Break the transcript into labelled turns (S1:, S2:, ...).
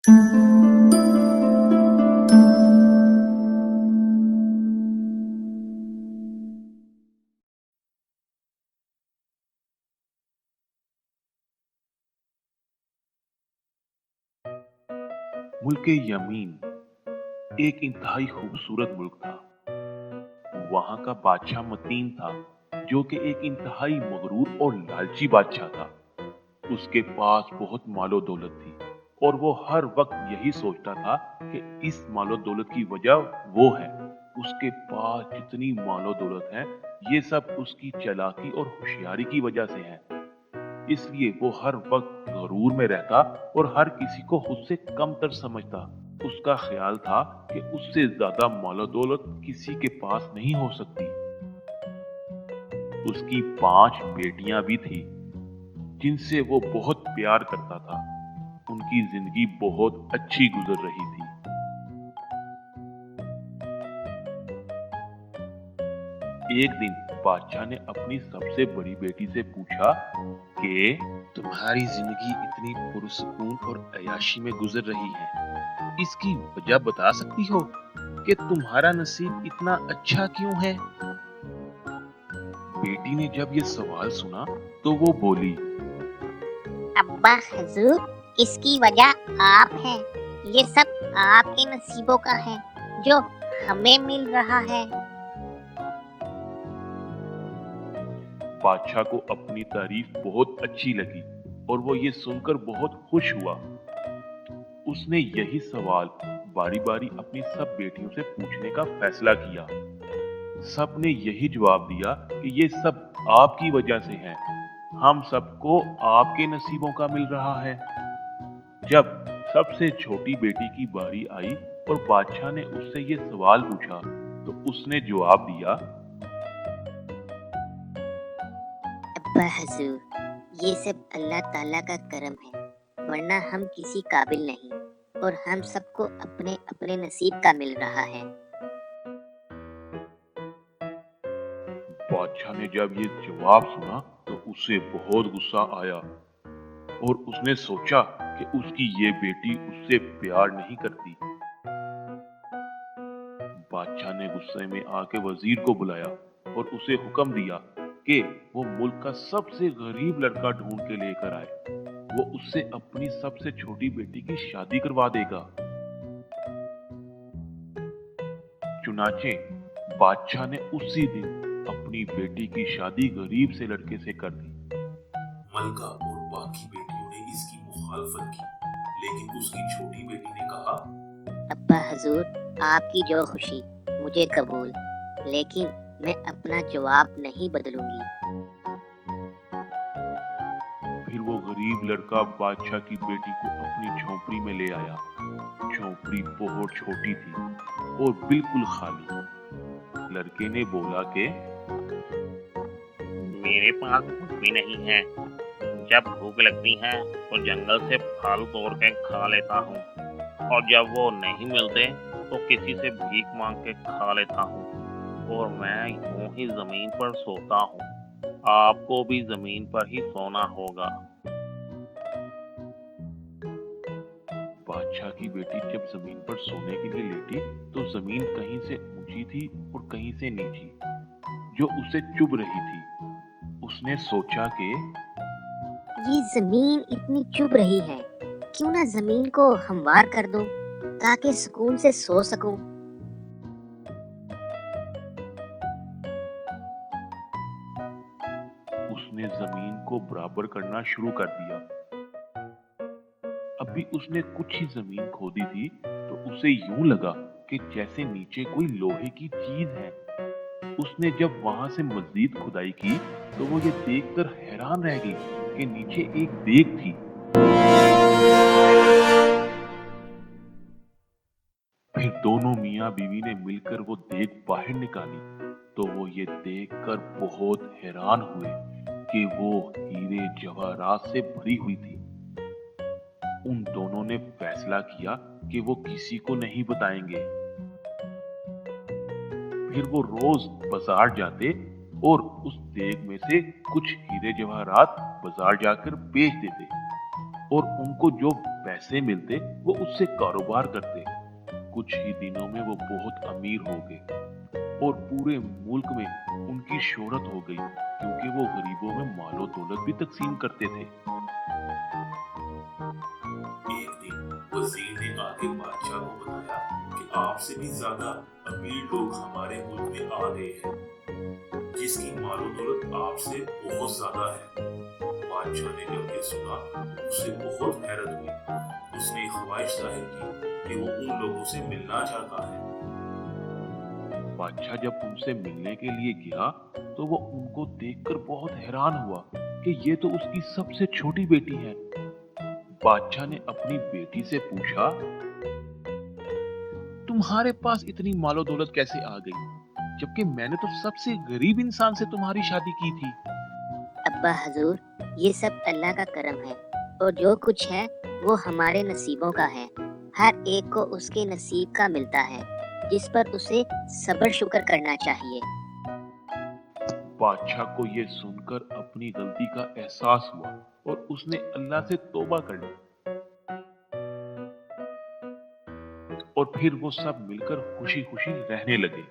S1: मुल्क यमीन एक इंतहाई खूबसूरत मुल्क था। वहां का बादशाह मतीन था, जो कि एक इंतहाई मगरूर और लालची बादशाह था। उसके पास बहुत मालो दौलत थी और वो हर वक्त यही सोचता था कि इस मालो दौलत की वजह वो है। उसके पास जितनी मालो दौलत है, ये सब उसकी चालाकी और होशियारी की वजह से है। इसलिए वो हर वक्त गरूर में रहता और हर किसी को खुद से कमतर समझता। उसका ख्याल था कि उससे ज्यादा मालो दौलत किसी के पास नहीं हो सकती। उसकी 5 बेटियां भी थी, जिनसे वो बहुत प्यार करता था। उनकी जिंदगी बहुत अच्छी गुजर रही थी। एक दिन बादशाह ने अपनी सबसे बड़ी बेटी से पूछा कि तुम्हारी जिंदगी इतनी पुरसुकून और अय्याशी में गुजर रही है, इसकी वजह बता सकती हो कि तुम्हारा नसीब इतना अच्छा क्यों है? बेटी ने जब ये सवाल सुना तो वो बोली,
S2: अब्बा हुजूर, इसकी वजह आप हैं। ये सब आपके नसीबों का है जो हमें मिल रहा है।
S1: बादशाह को अपनी तारीफ बहुत अच्छी लगी और वो ये सुनकर बहुत खुश हुआ। उसने यही सवाल बारी बारी अपनी सब बेटियों से पूछने का फैसला किया। सब ने यही जवाब दिया कि ये सब आपकी वजह से है। हम सबको आपके नसीबों का मिल रहा है। जब सबसे छोटी बेटी की बारी आई और बादशाह ने उससे ये सवाल पूछा, तो उसने जवाब दिया,
S2: अब्बा हुजूर, ये सब अल्लाह ताला का करम है, वरना हम किसी काबिल नहीं और हम सबको अपने अपने नसीब का मिल रहा है।
S1: बादशाह ने जब ये जवाब सुना तो उसे बहुत गुस्सा आया और उसने सोचा कि उसकी ये बेटी उससे प्यार नहीं करती। बादशाह ने गुस्से में आके वजीर को बुलाया और उसे हुक्म दिया कि वो मुल्क का सबसे गरीब लड़का ढूंढ के लेकर आए। वो उससे अपनी सबसे छोटी बेटी की शादी करवा देगा। चुनाचे बादशाह ने उसी दिन अपनी बेटी की शादी गरीब से लड़के से कर दी।
S3: मलका और बाकी बेटियों ने इसकी मुखालफत की, लेकिन उसकी छोटी बेटी ने कहा,
S2: अब्बा हुजूर, आपकी जो खुशी मुझे कबूल, लेकिन मैं अपना जवाब नहीं बदलूंगी।
S1: फिर वो गरीब लड़का बादशाह की बेटी को अपनी झोंपड़ी में ले आया। झोंपड़ी बहुत छोटी थी और बिल्कुल खाली। लड़के ने बोला कि
S4: मेरे पास कुछ भी नहीं है। जब भूख लगती है तो जंगल से फल तोड़ के खा लेता हूँ, और जब वो नहीं मिलते तो किसी से भीख मांग के खा लेता हूँ, और मैं यूं ही जमीन पर सोता हूँ। आपको भी जमीन पर ही सोना होगा।
S1: बादशाह की बेटी जब जमीन पर सोने के लिए लेटी तो जमीन कहीं से ऊंची थी और कहीं से नीची, जो उसे चुभ रही थी। उसने सोचा कि
S2: ये जमीन इतनी चुभ रही है, क्यों ना जमीन को हमवार कर दूं ताकि सुकून से सो सकूं।
S1: उसने जमीन को बराबर करना शुरू कर दिया। अभी उसने कुछ ही जमीन खोदी थी तो उसे यूं लगा कि जैसे नीचे कोई लोहे की चीज है। उसने जब वहां से मजीद खुदाई की तो वो ये देखकर हैरान रह गई कि नीचे एक देग थी। फिर दोनों मियाँ बीवी ने मिलकर वो देग बाहर निकाली तो वो ये देखकर बहुत हैरान हुए कि वो हीरे जवाहरात से भरी हुई थी। उन दोनों ने फैसला किया कि वो किसी को नहीं बताएंगे। फिर वो रोज बाजार जाते और उस देग में से कुछ हीरे जवाहरात बाजार जाकर बेच देते और उनको जो पैसे मिलते वो उससे कारोबार करते। कुछ ही दिनों में वो बहुत अमीर हो गए और पूरे मुल्क में उनकी शोहरत हो गई, क्योंकि वो गरीबों में मालो दौलत भी तकसीम करते थे।
S3: एक दिन वजीर ने आके बादशाह को बताया कि आपसे भी ज्यादा अमीर लोग हमारे मुल्क में आ गए हैं, जिसकी मालो दौलत आपसे बहुत ज्यादा है। बादशाह ने जब ये सुना उसे बहुत हैरत हुई। उसने ख्वाहिश जाहिर की कि वो उन लोगों से मिलना चाहता है।
S1: बादशाह जब उनसे मिलने के लिए गया तो वो उनको देखकर बहुत हैरान हुआ कि ये तो उसकी सबसे छोटी बेटी है। बादशाह ने अपनी बेटी से पूछा, तुम्हारे पास इतनी मालो दौलत कैसे आ गई, जबकि मैंने तो सबसे गरीब इंसान से तुम्हारी शादी की थी।
S2: अब्बा हजूर, ये सब अल्लाह का करम है और जो कुछ है वो हमारे नसीबों का है। हर एक को उसके नसीब का मिलता है, जिस पर उसे सब्र शुक्र करना चाहिए।
S1: बादशाह को ये सुनकर अपनी गलती का एहसास हुआ और उसने अल्लाह से तौबा कर ली। और फिर वो सब मिलकर खुशी खुशी रहने लगे।